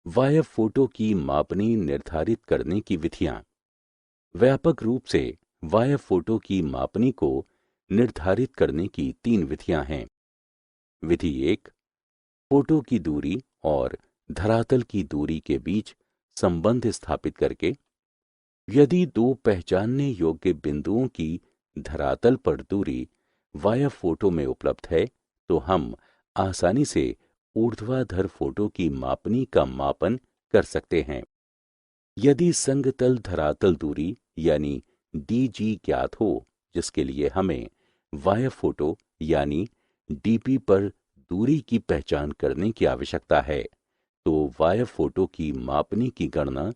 वायव photo की मापनी निर्धारित करने की विधियां। व्यापक रूप से वायव फोटो की मापनी को निर्धारित करने की 3 विधियां हैं। विधि 1, फोटो की दूरी और धरातल की दूरी के बीच संबंध स्थापित करके। यदि दो पहचानने योग्य बिंदुओं की धरातल पर दूरी वायव फोटो में उपलब्ध है, तो हम आसानी से ऊर्ध्वाधर फोटो की मापनी का मापन कर सकते हैं। यदि संगतल धरातल दूरी यानी डीजी ज्ञात हो, जिसके लिए हमें वायव फोटो यानी डीपी पर दूरी की पहचान करने की आवश्यकता है, तो वायव फोटो की मापनी की गणना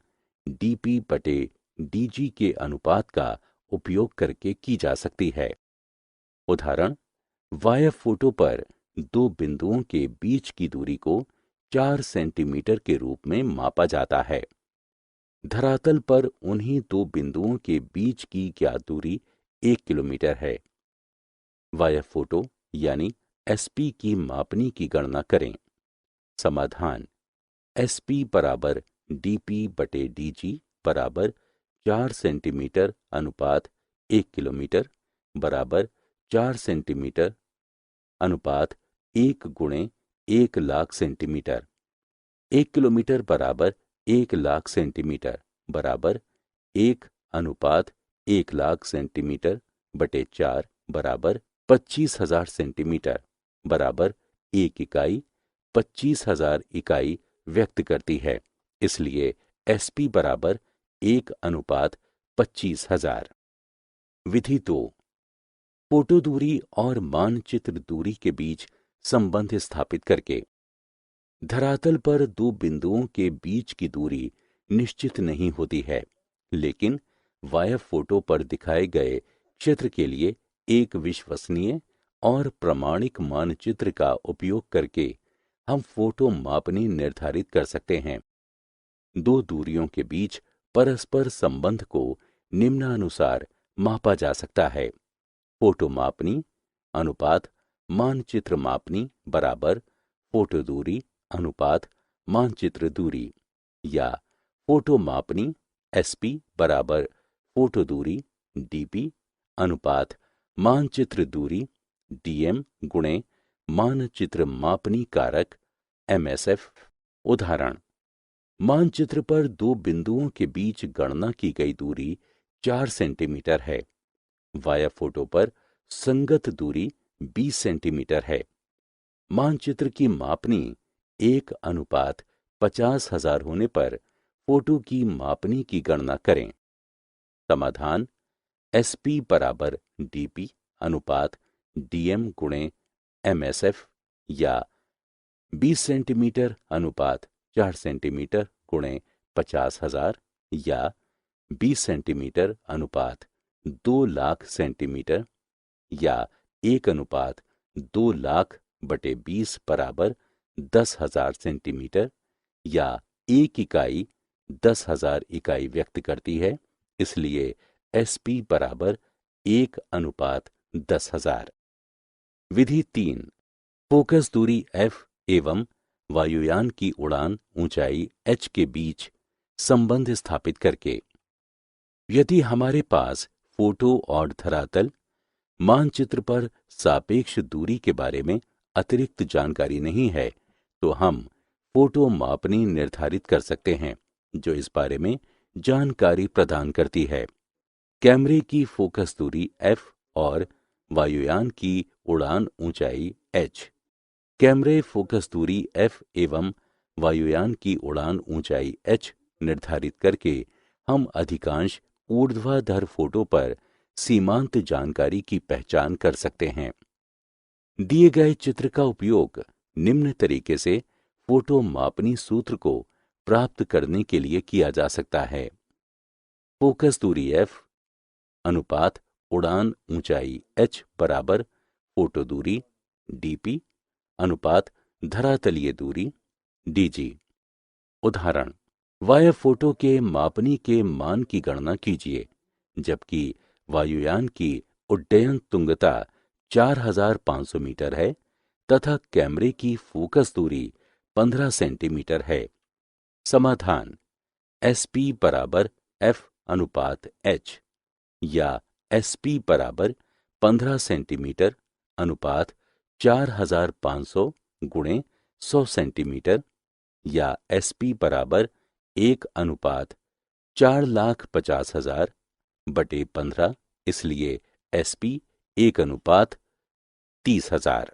डीपी बटे डीजी के अनुपात का उपयोग करके की जा सकती है। उदाहरण, वायव फोटो पर दो बिंदुओं के बीच की दूरी को 4 सेंटीमीटर के रूप में मापा जाता है। धरातल पर उन्हीं दो बिंदुओं के बीच की ज्ञात दूरी 1 किलोमीटर है। वायव फोटो यानी एसपी की मापनी की गणना करें। समाधान: एसपी बराबर डीपी बटे डीजी बराबर 4 सेंटीमीटर अनुपात 1 किलोमीटर बराबर 4 सेंटीमीटर अनुपात 1 गुणे 1 लाख सेंटीमीटर। 1 किलोमीटर बराबर 1 लाख सेंटीमीटर बराबर 1 अनुपात 1 लाख सेंटीमीटर बटे 4 बराबर 25,000 सेंटीमीटर बराबर 1 इकाई 25,000 इकाई व्यक्त करती है। इसलिए एसपी बराबर 1 अनुपात 25,000। विधि 2, फोटो दूरी और मानचित्र दूरी के बीच संबंध स्थापित करके। धरातल पर दो बिंदुओं के बीच की दूरी निश्चित नहीं होती है, लेकिन वायव फोटो पर दिखाए गए क्षेत्र के लिए एक विश्वसनीय और प्रामाणिक मानचित्र का उपयोग करके हम फोटो मापनी निर्धारित कर सकते हैं। दो दूरियों के बीच परस्पर संबंध को निम्नानुसार मापा जा सकता है: फोटो मापनी अनुपात मानचित्र मापनी बराबर फोटो दूरी अनुपात मानचित्र दूरी, या फोटो मापनी एसपी बराबर फोटो दूरी डीपी अनुपात मानचित्र दूरी डीएम गुणे मानचित्र मापनी कारक एमएसएफ। उदाहरण, मानचित्र पर दो बिंदुओं के बीच गणना की गई दूरी 4 सेंटीमीटर है। वायव फोटो पर संगत दूरी 20 सेंटीमीटर है। मानचित्र की मापनी 1 अनुपात 50,000 होने पर फोटो की मापनी की गणना करें। समाधान: एसपी बराबर डीपी अनुपात डीएम गुणे एमएसएफ, या 20 सेंटीमीटर अनुपात 4 सेंटीमीटर गुणे 50,000, या 20 सेंटीमीटर अनुपात 2 लाख सेंटीमीटर, या 1 अनुपात 2 लाख बटे 20 बराबर 10,000 सेंटीमीटर, या 1 इकाई 10,000 इकाई व्यक्त करती है। इसलिए एसपी बराबर 1 अनुपात 10,000। विधि 3, फोकस दूरी एफ एवं वायुयान की उड़ान ऊंचाई h के बीच संबंध स्थापित करके। यदि हमारे पास फोटो और धरातल मानचित्र पर सापेक्ष दूरी के बारे में अतिरिक्त जानकारी नहीं है, तो हम फोटो मापनी निर्धारित कर सकते हैं जो इस बारे में जानकारी प्रदान करती है। कैमरे की फोकस दूरी f और वायुयान की उड़ान ऊंचाई h। कैमरे फोकस दूरी f एवं वायुयान की उड़ान ऊंचाई h निर्धारित करके हम अधिकांश ऊर्ध्वाधर फोटो पर सीमांत जानकारी की पहचान कर सकते हैं। दिए गए चित्र का उपयोग निम्न तरीके से फोटो मापनी सूत्र को प्राप्त करने के लिए किया जा सकता है: फोकस दूरी f अनुपात उड़ान ऊंचाई h बराबर फोटो दूरी dp अनुपात धरातलीय दूरी dg। उदाहरण, वायव फोटो के मापनी के मान की गणना कीजिए जबकि वायुयान की उड्डयन तुंगता 4,500 मीटर है तथा कैमरे की फोकस दूरी 15 सेंटीमीटर है। समाधान SP बराबर F अनुपात H या SP बराबर 15 सेंटीमीटर अनुपात 4500 गुणे 100 सेंटीमीटर या SP बराबर 1 अनुपात 4,50,000 बटे 15, इसलिए SP 1 अनुपात 30,000।